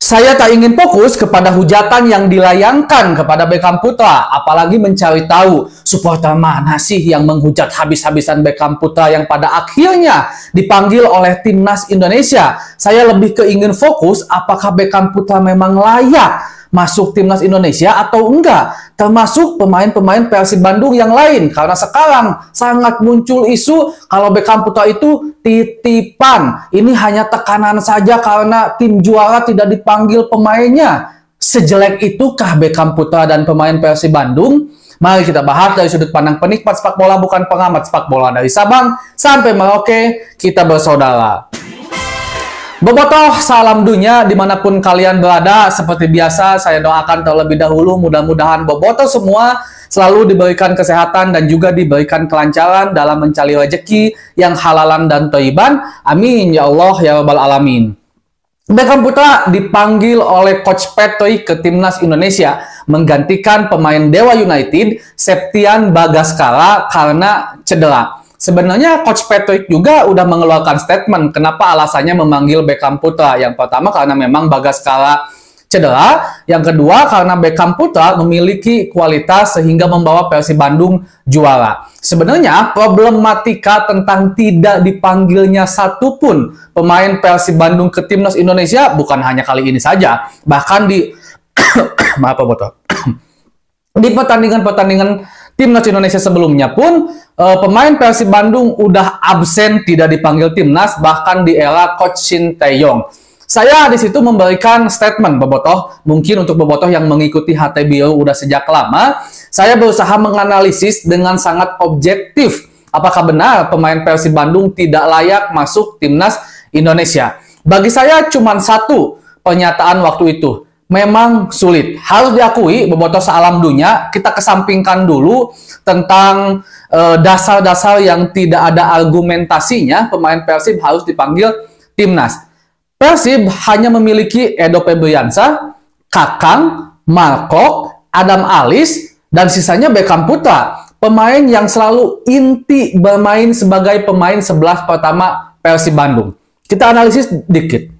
Saya tak ingin fokus kepada hujatan yang dilayangkan kepada Beckham Putra, apalagi mencari tahu supporter mana sih yang menghujat habis-habisan Beckham Putra yang pada akhirnya dipanggil oleh timnas Indonesia. Saya lebih ingin fokus apakah Beckham Putra memang layak masuk timnas Indonesia atau enggak, termasuk pemain-pemain Persib Bandung yang lain, karena sekarang sangat muncul isu kalau Beckham Putra itu titipan. Ini hanya tekanan saja karena tim juara tidak dipanggil pemainnya. Sejelek itukah Beckham Putra dan pemain Persib Bandung? Mari kita bahas dari sudut pandang penikmat sepak bola, bukan pengamat sepak bola. Dari Sabang sampai Merauke, kita bersaudara. Bobotoh, salam dunia dimanapun kalian berada. Seperti biasa, saya doakan terlebih dahulu mudah-mudahan bobotoh semua selalu diberikan kesehatan dan juga diberikan kelancaran dalam mencari rezeki yang halalan dan thayyiban. Amin ya Allah ya rabbal alamin. Beckham Putra dipanggil oleh Coach Patrick ke timnas Indonesia menggantikan pemain Dewa United Septian Bagaskara karena cedera. Sebenarnya Coach Patrick juga udah mengeluarkan statement kenapa alasannya memanggil Beckham Putra. Yang pertama karena memang Bagaskara cedera, yang kedua karena Beckham Putra memiliki kualitas sehingga membawa Persib Bandung juara. Sebenarnya problematika tentang tidak dipanggilnya satupun pemain Persib Bandung ke timnas Indonesia bukan hanya kali ini saja, bahkan di maaf botol. Di pertandingan-pertandingan timnas Indonesia sebelumnya pun pemain Persib Bandung udah absen, tidak dipanggil timnas, bahkan di era Coach Shin Tae-yong. Saya di situ memberikan statement bobotoh, mungkin untuk bobotoh yang mengikuti HT Biru udah sejak lama, saya berusaha menganalisis dengan sangat objektif apakah benar pemain Persib Bandung tidak layak masuk timnas Indonesia. Bagi saya cuma satu pernyataan waktu itu. Memang sulit. Harus diakui, bobotoh sealam dunia, kita kesampingkan dulu tentang dasar-dasar yang tidak ada argumentasinya, pemain Persib harus dipanggil timnas. Persib hanya memiliki Edo Febriansyah, Kakang, Markok, Adam Alis, dan sisanya Beckham Putra. Pemain yang selalu inti bermain sebagai pemain 11 pertama Persib Bandung. Kita analisis dikit.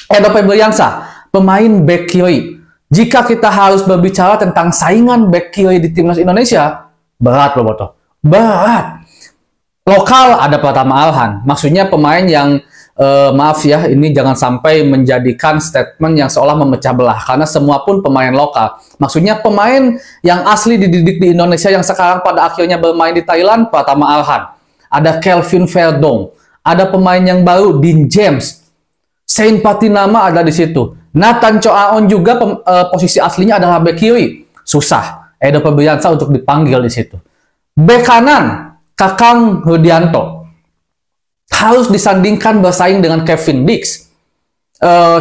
Edo Febriansyah, pemain back kiri. Jika kita harus berbicara tentang saingan back kiri di timnas Indonesia, berat loh botoh. Berat. Lokal ada Pratama Arhan. Maksudnya pemain yang maaf ya, ini jangan sampai menjadikan statement yang seolah memecah belah, karena semua pun pemain lokal. Maksudnya pemain yang asli dididik di Indonesia yang sekarang pada akhirnya bermain di Thailand, Pratama Arhan. Ada Kelvin Verdong. Ada pemain yang baru, Dean James. Sain Patinama ada di situ. Nathan Choaon juga posisi aslinya adalah bek kiri. Susah Edo Febriansyah untuk dipanggil di situ. Bek kanan Kakang Rudianto harus disandingkan bersaing dengan Kevin Dix.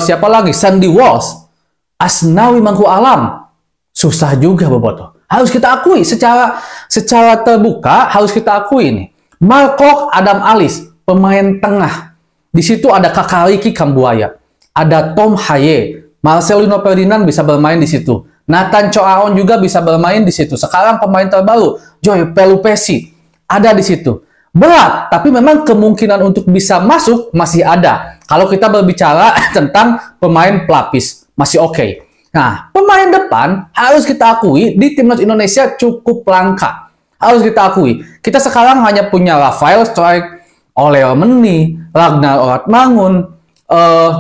Siapa lagi? Sandy Walsh, Asnawi Mangku Alam. Susah juga bobotoh. Harus kita akui secara terbuka, harus kita akui ini. Markok Adam Alis, pemain tengah. Di situ ada Kakak Ricky Kambuaya. Ada Tom Haye, Marcelino Ferdinand bisa bermain di situ. Nathan Choaon juga bisa bermain di situ. Sekarang pemain terbaru, Joy Pelupesi, ada di situ. Berat, tapi memang kemungkinan untuk bisa masuk masih ada. Kalau kita berbicara tentang pemain pelapis, masih oke. Nah, pemain depan harus kita akui di timnas Indonesia cukup langka. Harus kita akui. Kita sekarang hanya punya Rafael Strike, Oleo Meni, Ragnar Oratmangun,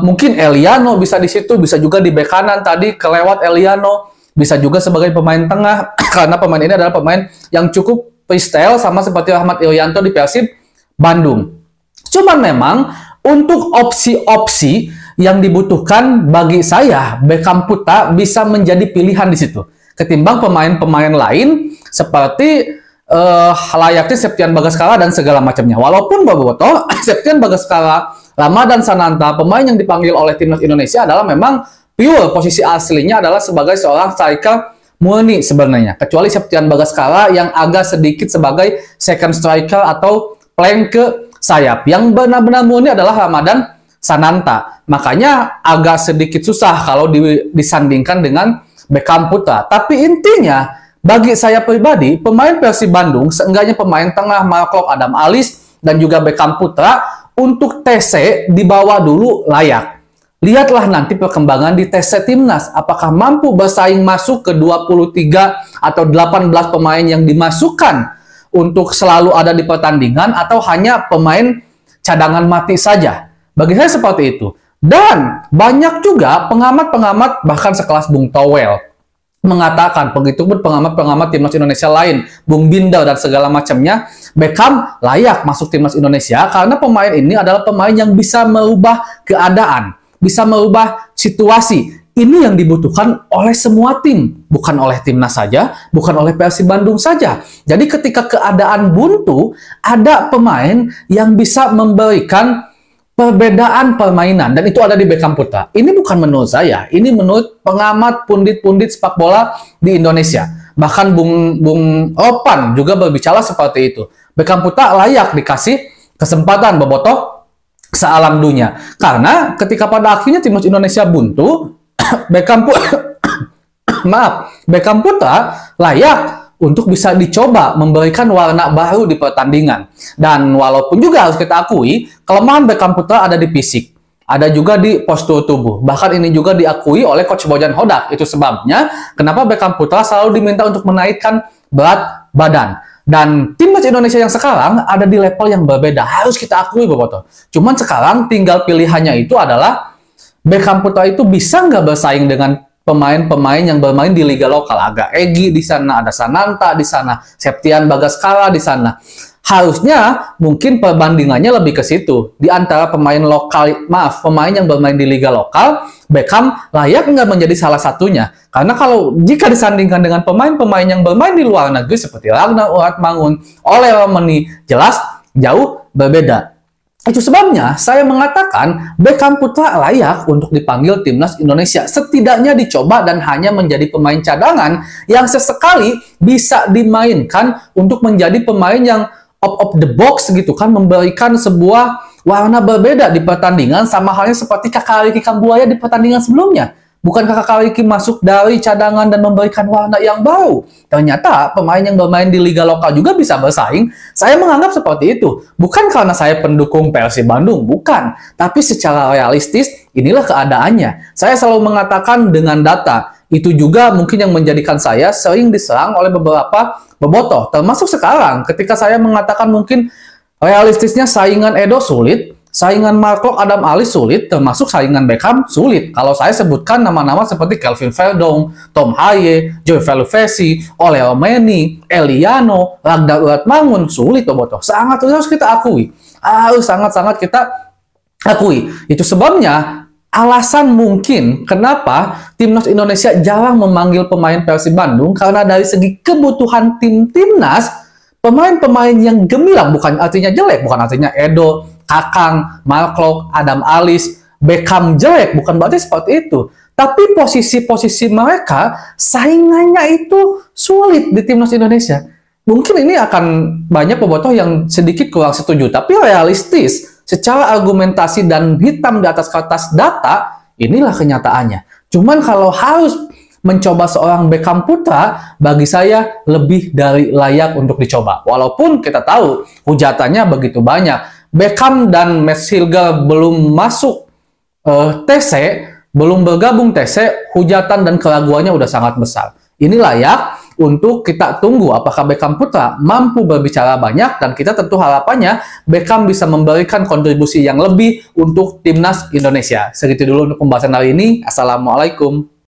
mungkin Eliano bisa di situ, bisa juga di bek kanan tadi kelewat Eliano, bisa juga sebagai pemain tengah karena pemain ini adalah pemain yang cukup freestyle sama seperti Ahmad Irianto di Persib Bandung. Cuman memang untuk opsi-opsi yang dibutuhkan bagi saya, Beckham Putra bisa menjadi pilihan di situ ketimbang pemain-pemain lain seperti layaknya Septian Bagaskara dan segala macamnya. Walaupun bobotoh Septian Bagaskara, Ramadan Sananta, pemain yang dipanggil oleh timnas Indonesia adalah memang pure posisi aslinya adalah sebagai seorang striker murni sebenarnya. Kecuali Septian Bagaskara yang agak sedikit sebagai second striker atau flank ke sayap. Yang benar-benar murni adalah Ramadan Sananta. Makanya agak sedikit susah kalau disandingkan dengan Beckham Putra. Tapi intinya bagi saya pribadi, pemain Persib Bandung, seenggaknya pemain tengah Markok, Adam Alis, dan juga Beckham Putra, untuk TC dibawa dulu layak. Lihatlah nanti perkembangan di TC Timnas. Apakah mampu bersaing masuk ke 23 atau 18 pemain yang dimasukkan untuk selalu ada di pertandingan, atau hanya pemain cadangan mati saja. Bagi saya seperti itu. Dan banyak juga pengamat-pengamat bahkan sekelas Bung Towel mengatakan, begitu pun pengamat-pengamat timnas Indonesia lain, Bung Binder dan segala macamnya, Beckham layak masuk timnas Indonesia karena pemain ini adalah pemain yang bisa merubah keadaan, bisa merubah situasi. Ini yang dibutuhkan oleh semua tim, bukan oleh timnas saja, bukan oleh Persib Bandung saja. Jadi ketika keadaan buntu, ada pemain yang bisa memberikan perbedaan permainan, dan itu ada di Beckham Putra. Ini bukan menurut saya, ini menurut pengamat pundit-pundit sepak bola di Indonesia. Bahkan Bung Opan juga berbicara seperti itu. Beckham Putra layak dikasih kesempatan bobotoh sealam dunia. Karena ketika pada akhirnya timnas Indonesia buntu, Beckham Putra layak untuk bisa dicoba memberikan warna baru di pertandingan. Dan walaupun juga harus kita akui, kelemahan Beckham Putra ada di fisik, ada juga di postur tubuh. Bahkan ini juga diakui oleh Coach Bojan Hodak. Itu sebabnya kenapa Beckham Putra selalu diminta untuk menaikkan berat badan. Dan timnas Indonesia yang sekarang ada di level yang berbeda, harus kita akui Boboto. Cuman sekarang tinggal pilihannya itu adalah Beckham Putra itu bisa nggak bersaing dengan pemain-pemain yang bermain di liga lokal. Ada Egy di sana, ada Sananta di sana, Septian Bagaskara di sana. Harusnya mungkin perbandingannya lebih ke situ. Di antara pemain pemain yang bermain di liga lokal, Beckham layak nggak menjadi salah satunya. Karena jika disandingkan dengan pemain-pemain yang bermain di luar negeri seperti Ragnar Uratmangun, Ole Romani, jelas jauh berbeda. Itu sebabnya saya mengatakan Beckham Putra layak untuk dipanggil timnas Indonesia. Setidaknya dicoba dan hanya menjadi pemain cadangan yang sesekali bisa dimainkan untuk menjadi pemain yang out of the box gitu kan, memberikan sebuah warna berbeda di pertandingan, sama halnya seperti Kakak Ricky Kambuaya di pertandingan sebelumnya. Bukan Kakak Ricky masuk dari cadangan dan memberikan warna yang baru. Ternyata pemain yang bermain di liga lokal juga bisa bersaing. Saya menganggap seperti itu. Bukan karena saya pendukung Persib Bandung, bukan. Tapi secara realistis, inilah keadaannya. Saya selalu mengatakan dengan data. Itu juga mungkin yang menjadikan saya sering diserang oleh beberapa bobotoh. Termasuk sekarang, ketika saya mengatakan mungkin realistisnya saingan Edo sulit, saingan Mark Klok, Adam Alis sulit, termasuk saingan Beckham sulit. Kalau saya sebutkan nama-nama seperti Kelvin Verdong, Tom Haye, Joy Veluvesi, Ole Romani, Eliano, Ragnar Uratmangun, sulit bobotoh. Sangat harus kita akui. Harus sangat-sangat kita akui. Itu sebabnya alasan mungkin kenapa timnas Indonesia jarang memanggil pemain Persib Bandung, karena dari segi kebutuhan timnas, pemain-pemain yang gemilang, bukan artinya jelek, bukan artinya Edo, Kakang, Mark Klok, Adam Alis, Beckham jelek, bukan berarti seperti itu. Tapi posisi-posisi mereka, saingannya itu sulit di timnas Indonesia. Mungkin ini akan banyak bobotoh yang sedikit kurang setuju, tapi realistis, secara argumentasi dan hitam di atas kertas data, inilah kenyataannya. Cuman kalau harus mencoba seorang Beckham Putra, bagi saya lebih dari layak untuk dicoba. Walaupun kita tahu hujatannya begitu banyak. Beckham dan Mads Hilger belum masuk TC, belum bergabung TC, hujatan dan keraguannya udah sangat besar. Ini layak untuk kita tunggu apakah Beckham Putra mampu berbicara banyak, dan kita tentu harapannya Beckham bisa memberikan kontribusi yang lebih untuk timnas Indonesia. Segitu dulu untuk pembahasan hari ini. Assalamualaikum.